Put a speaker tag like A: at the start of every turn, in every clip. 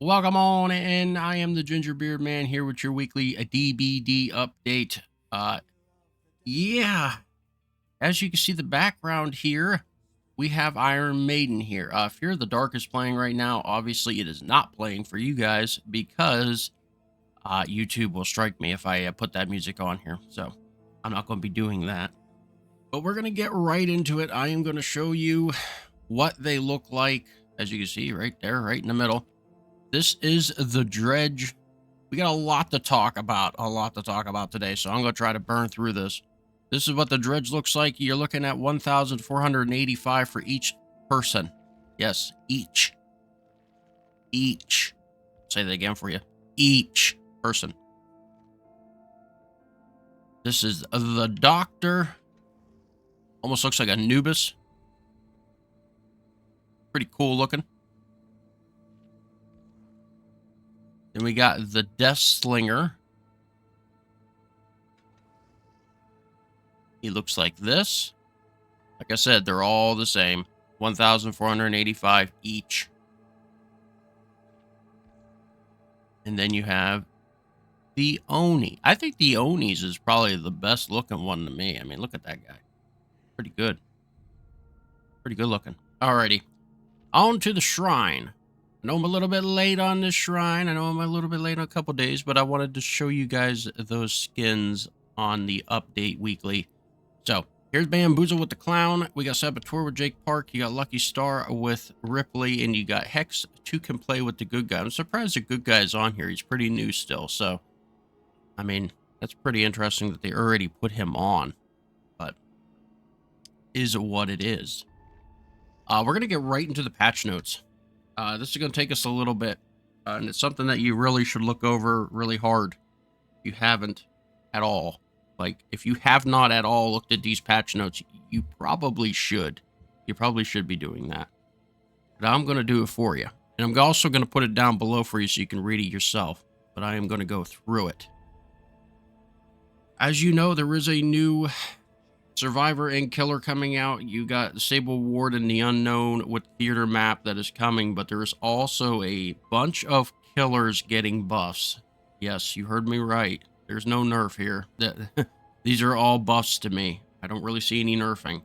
A: Welcome on in. I am the Gingerbeard Man here with your weekly DBD update. Yeah, as you can see the background here, we have Iron Maiden here. Fear the Dark is playing right now. Obviously, it is not playing for you guys because YouTube will strike me if I put that music on here. So I'm not going to be doing that. But we're going to get right into it. I am going to show you what they look like. As you can see right there, right in the middle. This is the dredge. We got a lot to talk about today, so I'm going to try to burn through this. This is what the dredge looks like. You're looking at 1,485 for each person. Yes, each. Say that again for you. Each person. This is the doctor. Almost looks like Anubis. Pretty cool looking. Then we got the Death Slinger. He looks like this. Like I said, they're all the same. 1,485 each. And then you have the Oni. I think the Oni's is probably the best looking one to me. I mean, look at that guy. Pretty good. Pretty good looking. Alrighty. On to the shrine. I know I'm a little bit late on this shrine. I know I'm a little bit late on a couple days, but I wanted to show you guys those skins on the update weekly. So, here's Bamboozle with the Clown. We got Saboteur with Jake Park. You got Lucky Star with Ripley, and you got Hex 2 can play with the good guy. I'm surprised the good guy's on here. He's pretty new still, so, I mean, that's pretty interesting that they already put him on, but is what it is. We're going to get right into the patch notes. This is going to take us a little bit, and it's something that you really should look over really hard if you haven't at all. Like, if you have not at all looked at these patch notes, you probably should. You probably should be doing that. But I'm going to do it for you. And I'm also going to put it down below for you so you can read it yourself. But I am going to go through it. As you know, there is a new Survivor and Killer coming out. You got Sable Ward and the Unknown with Theater Map that is coming. But there is also a bunch of killers getting buffs. Yes, you heard me right. There's no nerf here. These are all buffs to me. I don't really see any nerfing.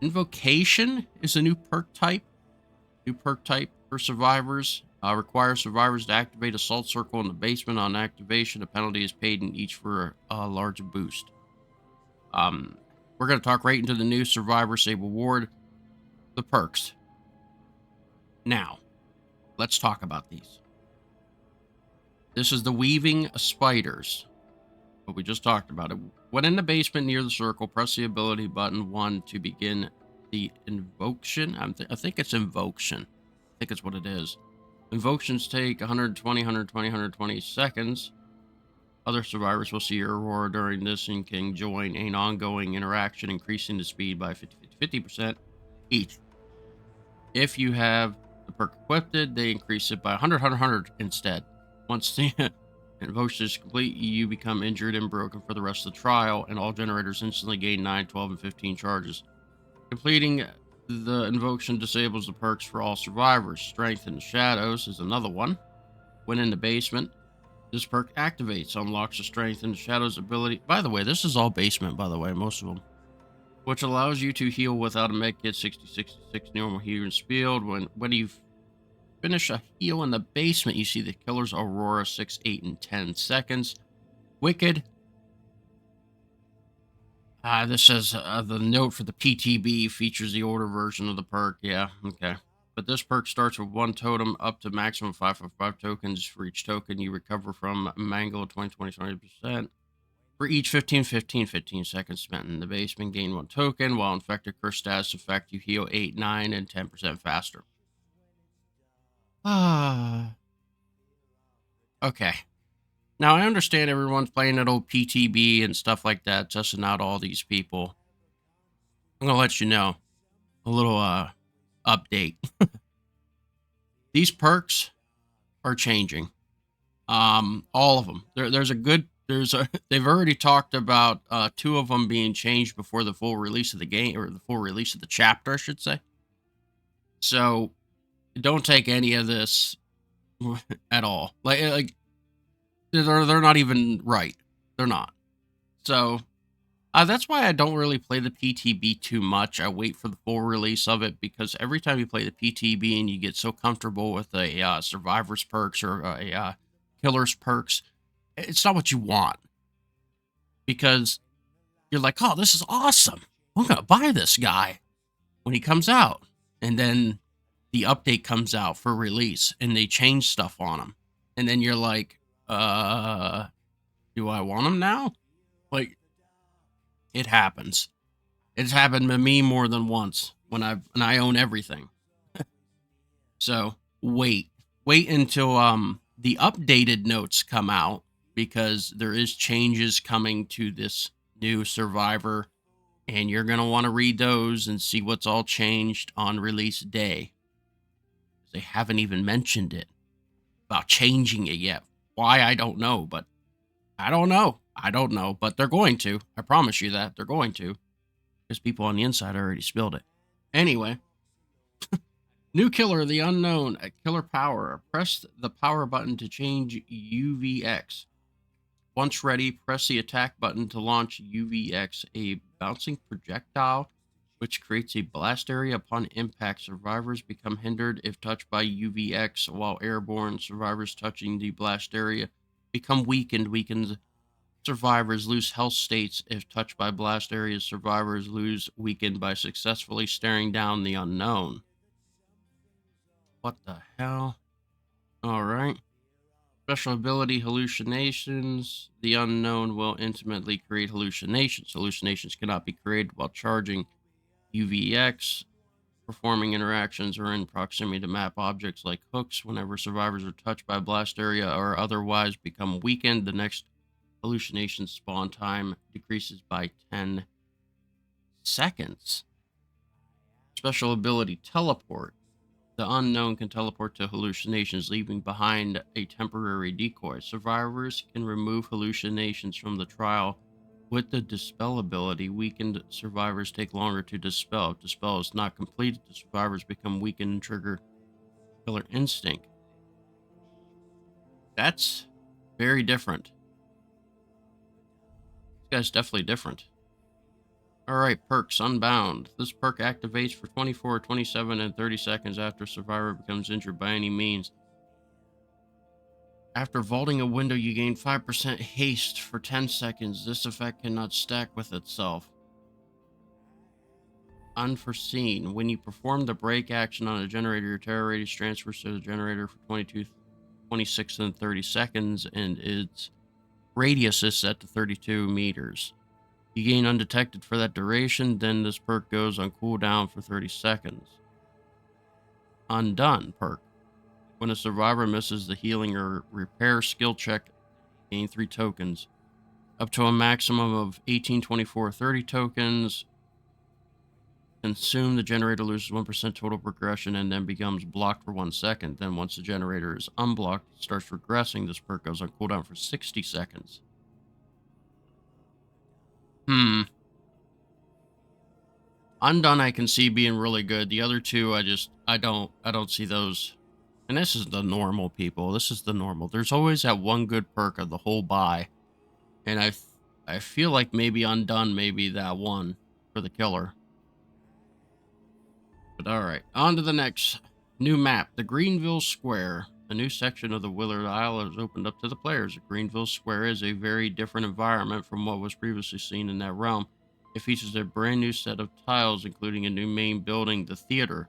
A: Invocation is a new perk type. New perk type for survivors. Requires survivors to activate Assault Circle in the basement. On activation, a penalty is paid in each for a large boost. We're going to talk right into the new Survivor Sable Ward. The perks. Now, let's talk about these. This is the Weaving Spiders. What we just talked about. When in the basement near the circle, press the ability button 1 to begin the invocation. I think it's invocation. I think it's what it is. Invocations take 120 seconds. Other survivors will see your aurora during this and can join an ongoing interaction, increasing the speed by 50% each. If you have the perk equipped, they increase it by 100 instead. Once the invocation is complete, you become injured and broken for the rest of the trial, and all generators instantly gain 9, 12, and 15 charges. Completing the invocation disables the perks for all survivors. Strength in the Shadows is another one. When in the basement, this perk activates, unlocks the Strength in the Shadows ability. By the way, this is all basement, by the way, most of them. Which allows you to heal without a medkit, 60-66 normal healing speed. When you finish a heal in the basement, you see the killer's aurora 6, 8, and 10 seconds. Wicked. This says the note for the PTB features the older version of the perk. Yeah, okay. But this perk starts with 1 totem up to maximum 5 tokens for each token you recover from Mangle 20%. For each 15 seconds spent in the basement, gain 1 token. While infected curse status effect, you heal 8, 9, and 10% faster. Okay. Now, I understand everyone's playing that old PTB and stuff like that, testing out all these people. I'm going to let you know a little update. These perks are changing. All of them. They've already talked about 2 of them being changed before the full release of the game, or the full release of the chapter, I should say. So Don't take any of this at all. Like they're not even right. They're not. So that's why I don't really play the PTB too much. I wait for the full release of it because every time you play the PTB and you get so comfortable with a survivor's perks or a killer's perks, it's not what you want because you're like, oh, this is awesome. I'm gonna buy this guy when he comes out, and then the update comes out for release and they change stuff on him, and then you're like, do I want him now? Like, it happens. It's happened to me more than once when I own everything. So wait until the updated notes come out because there is changes coming to this new Survivor, and you're gonna want to read those and see what's all changed on release day. They haven't even mentioned it about changing it yet. Why, I don't know, but I don't know. I don't know, but they're going to. I promise you that they're going to. Because people on the inside already spilled it. Anyway, new killer, the unknown, at killer power. Press the power button to change UVX. Once ready, press the attack button to launch UVX, a bouncing projectile which creates a blast area upon impact. Survivors become hindered if touched by UVX, while airborne survivors touching the blast area become weakened. Weakened survivors lose health states if touched by blast areas. Survivors lose weakened by successfully staring down the unknown. What the hell? All right. Special ability hallucinations. The unknown will intimately create hallucinations. Hallucinations cannot be created while charging UVX, performing interactions, or in proximity to map objects like hooks. Whenever survivors are touched by a blast area or otherwise become weakened, the next hallucination spawn time decreases by 10 seconds. Special ability teleport. The unknown can teleport to hallucinations, leaving behind a temporary decoy. Survivors can remove hallucinations from the trial with the dispel ability. Weakened survivors take longer to dispel. If dispel is not completed, the survivors become weakened and trigger killer instinct. That's very different. This guy's definitely different. Alright, perks. Unbound. This perk activates for 24, 27, and 30 seconds after a survivor becomes injured by any means. After vaulting a window, you gain 5% haste for 10 seconds. This effect cannot stack with itself. Unforeseen. When you perform the break action on a generator, your terror radius transfers to the generator for 22, 26, and 30 seconds, and its radius is set to 32 meters. You gain undetected for that duration, then this perk goes on cooldown for 30 seconds. Undone perk. When a survivor misses the healing or repair skill check, gain 3 tokens. Up to a maximum of 18, 24, 30 tokens. Consume, the generator loses 1% total progression and then becomes blocked for 1 second. Then once the generator is unblocked, it starts regressing. This perk goes on cooldown for 60 seconds. Undone I can see being really good. The other two I don't see those. And this is the normal, people. This is the normal. There's always that one good perk of the whole buy. And I feel like maybe Undone may be that one for the killer. But alright, on to the next new map, the Greenville Square. A new section of the Willard Isle is opened up to the players. The Greenville Square is a very different environment from what was previously seen in that realm. It features a brand new set of tiles, including a new main building, the theater.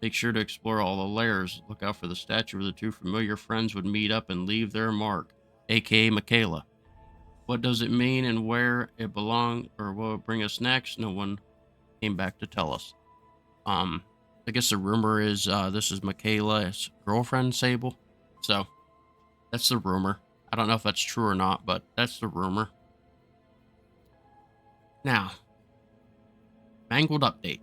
A: Make sure to explore all the layers. Look out for the statue where the two familiar friends would meet up and leave their mark, aka Michaela. What does it mean and where it belongs, or will it bring us next? No one came back to tell us. I guess the rumor is this is Michaela's girlfriend, Sable. So that's the rumor. I don't know if that's true or not, but that's the rumor. Now, Mangled update.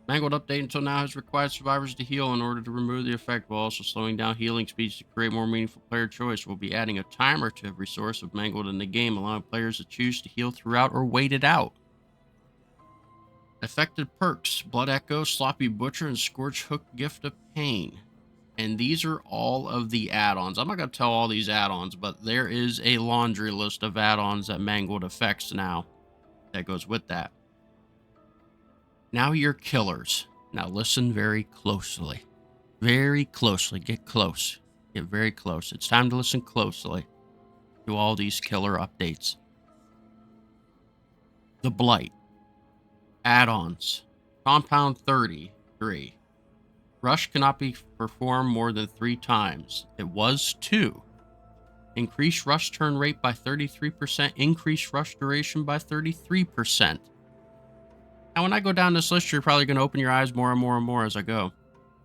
A: Mangled update until now has required survivors to heal in order to remove the effect, while also slowing down healing speeds to create more meaningful player choice. We'll be adding a timer to every source of Mangled in the game, allowing players to choose to heal throughout or wait it out. Affected perks: Blood Echo, Sloppy Butcher, and Scorch Hook Gift of Pain. And these are all of the add-ons. I'm not going to tell all these add-ons, but there is a laundry list of add-ons that Mangled affects now that goes with that. Now your killers. Now listen very closely. Very closely. Get close. Get very close. It's time to listen closely to all these killer updates. The Blight. Add-ons. Compound 33. Rush cannot be performed more than 3 times. It was 2. Increase rush turn rate by 33%. Increase rush duration by 33%. Now, when I go down this list, you're probably going to open your eyes more and more and more as I go.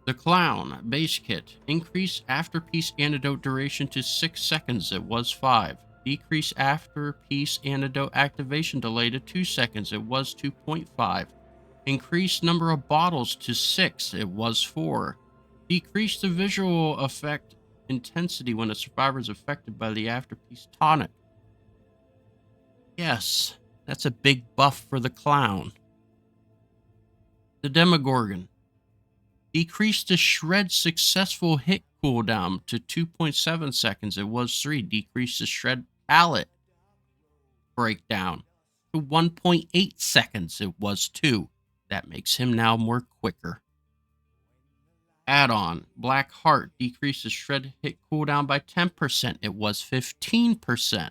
A: The Clown Base Kit. Increase after-piece antidote duration to 6 seconds. It was 5. Decrease after-piece antidote activation delay to 2 seconds. It was 2.5. Increase number of bottles to 6. It was 4. Decrease the visual effect intensity when a survivor is affected by the after-piece tonic. Yes, that's a big buff for the Clown. The Demogorgon. Decrease the shred successful hit cooldown to 2.7 seconds. It was 3. Decrease the shred pallet breakdown to 1.8 seconds. It was 2. That makes him now more quicker. Add-on Black Heart. Decreases shred hit cooldown by 10%. It was 15%.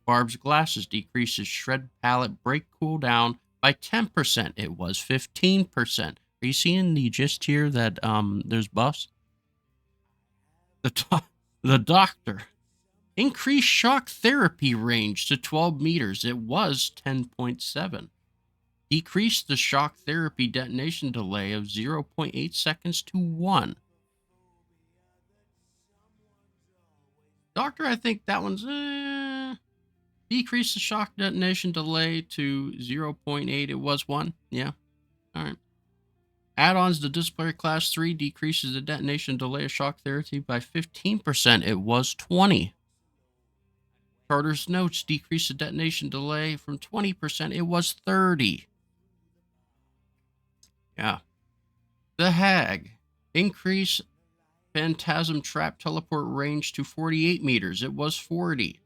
A: Barb's Glasses. Decreases shred pallet break cooldown by 10%. It was 15%. Are you seeing the gist here that there's buffs? The Doctor. Increase shock therapy range to 12 meters. It was 10.7. Decrease the shock therapy detonation delay of 0.8 seconds to 1. Doctor, I think that one's... Decrease the shock detonation delay to 0.8. It was 1. Yeah. All right. Add-ons to Displayer Class 3 decreases the detonation delay of shock therapy by 15%. It was 20. Charter's Notes decrease the detonation delay from 20%. It was 30. Yeah. The Hag. Increase Phantasm Trap teleport range to 48 meters. It was 40.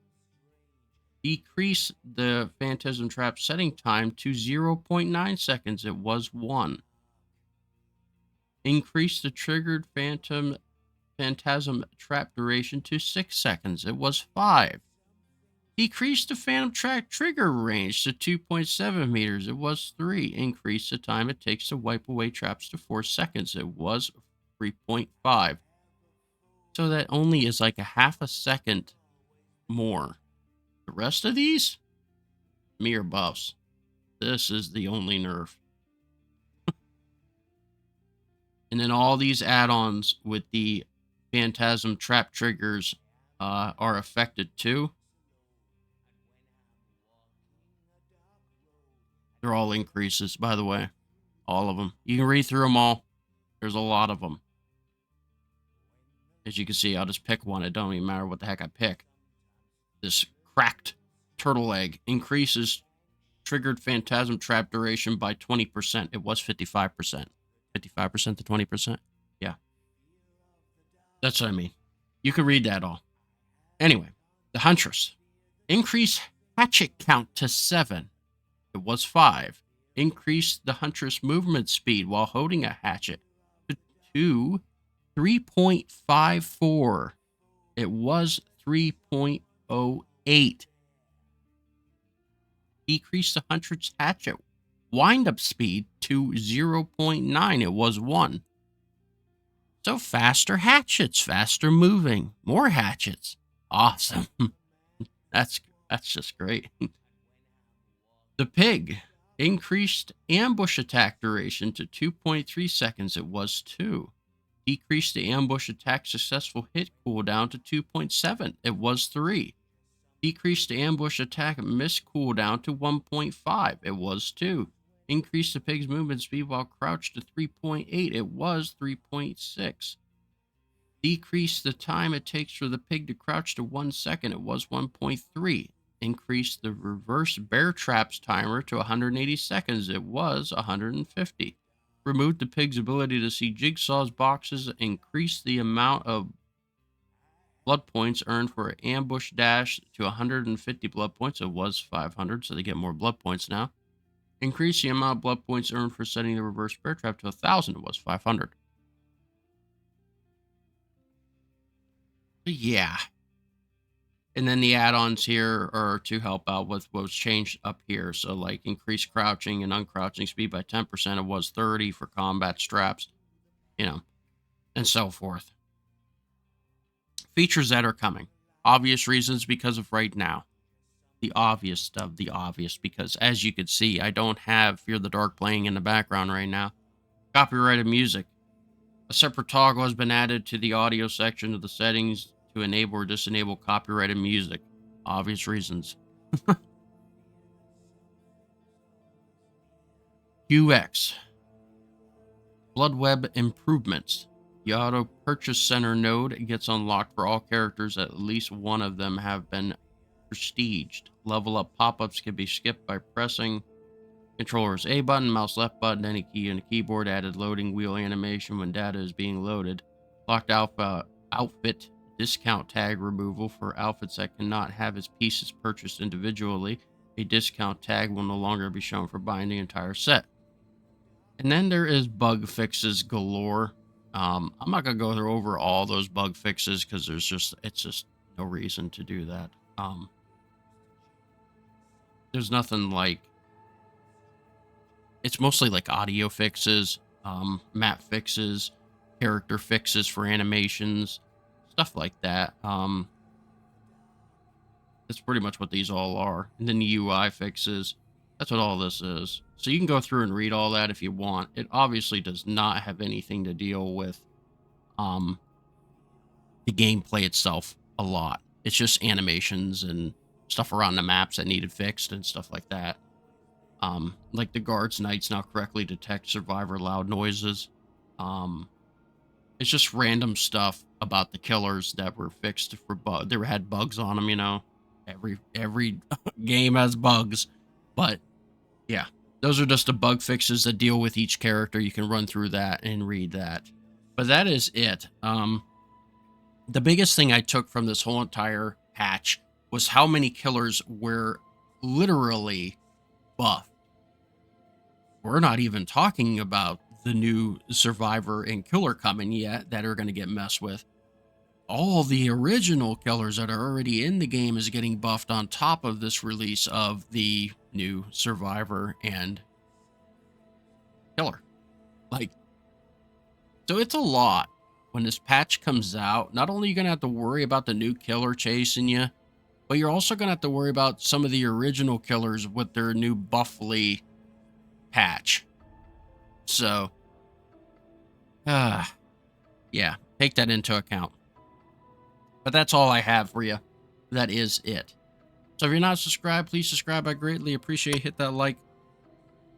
A: Decrease the Phantasm Trap setting time to 0.9 seconds. It was 1. Increase the triggered Phantasm Trap duration to 6 seconds. It was 5. Decrease the Phantom Trap trigger range to 2.7 meters. It was 3. Increase the time it takes to wipe away traps to 4 seconds. It was 3.5. So that only is like a half a second more. The rest of these, mere buffs. This is the only nerf. And then all these add-ons with the Phantasm Trap triggers are affected too. They're all increases, by the way. All of them. You can read through them all. There's a lot of them. As you can see, I'll just pick one. It don't even matter what the heck I pick. This cracked turtle egg increases triggered Phantasm Trap duration by 20%. It was 55%. 55% to 20%. Yeah. That's what I mean. You can read that all. Anyway, the Huntress. Increase hatchet count to 7. It was 5. Increase the Huntress movement speed while holding a hatchet to 3.54. It was 3.08. Decrease the Huntress hatchet wind-up speed to 0.9. It was 1. So faster hatchets, faster moving, more hatchets. Awesome. That's just great. The Pig. Increased ambush attack duration to 2.3 seconds. It was 2. Decreased the ambush attack successful hit cooldown to 2.7. It was 3. Decreased the ambush attack miss cooldown to 1.5. It was 2. Increase the pig's movement speed while crouched to 3.8. It was 3.6. Decrease the time it takes for the pig to crouch to 1 second. It was 1.3. increased the reverse bear traps timer to 180 seconds. It was 150. Removed the pig's ability to see Jigsaw's boxes. Increased the amount of blood points earned for an ambush dash to 150 blood points. It was 500, so they get more blood points now. Increase the amount of blood points earned for setting the reverse bear trap to 1,000. It was 500. But yeah. And then the add-ons here are to help out with what was changed up here. So like increase crouching and uncrouching speed by 10%. It was 30 for combat straps, and so forth. Features that are coming. Obvious reasons because of right now. The obvious of the obvious, because as you can see, I don't have Fear the Dark playing in the background right now. Copyrighted music. A separate toggle has been added to the audio section of the settings to enable or disable copyrighted music. Obvious reasons. UX. Bloodweb improvements. The auto purchase center node gets unlocked for all characters. At least one of them have been prestiged. Level up pop-ups can be skipped by pressing controller's A button, mouse left button, any key in the keyboard. Added loading wheel animation when data is being loaded. Locked alpha outfit discount tag removal for outfits that cannot have its pieces purchased individually. A discount tag will no longer be shown for buying the entire set. And then there is bug fixes galore. I'm not gonna go through over all those bug fixes because it's just no reason to do that. There's nothing like. It's mostly like audio fixes, map fixes, character fixes for animations, stuff like that. That's pretty much what these all are. And then the UI fixes. That's what all this is. So you can go through and read all that if you want. It obviously does not have anything to deal with the gameplay itself a lot. It's just animations and stuff around the maps that needed fixed and stuff like that. Like the guards knights now correctly detect survivor loud noises. It's just random stuff about the killers that were fixed for they had bugs on them. Every game has bugs, but yeah, those are just the bug fixes that deal with each character. You can run through that and read that, but that is it. The biggest thing I took from this whole entire patch was how many killers were literally buffed. We're not even talking about the new survivor and killer coming yet that are going to get messed with. All the original killers that are already in the game is getting buffed on top of this release of the new survivor and killer. So it's a lot. When this patch comes out, not only are you going to have to worry about the new killer chasing you, but you're also going to have to worry about some of the original killers with their new buffly patch. So, yeah, take that into account. But that's all I have for you. That is it. So if you're not subscribed, please subscribe. I greatly appreciate it. Hit that like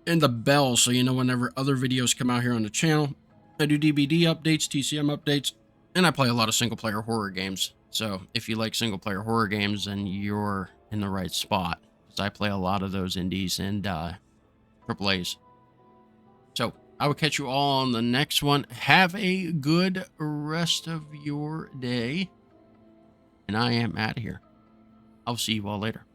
A: and the bell so you know whenever other videos come out here on the channel. I do DBD updates, TCM updates, and I play a lot of single-player horror games. So if you like single-player horror games, then you're in the right spot, because I play a lot of those indies and AAAs. So I will catch you all on the next one. Have a good rest of your day, and I am out of here. I'll see you all later.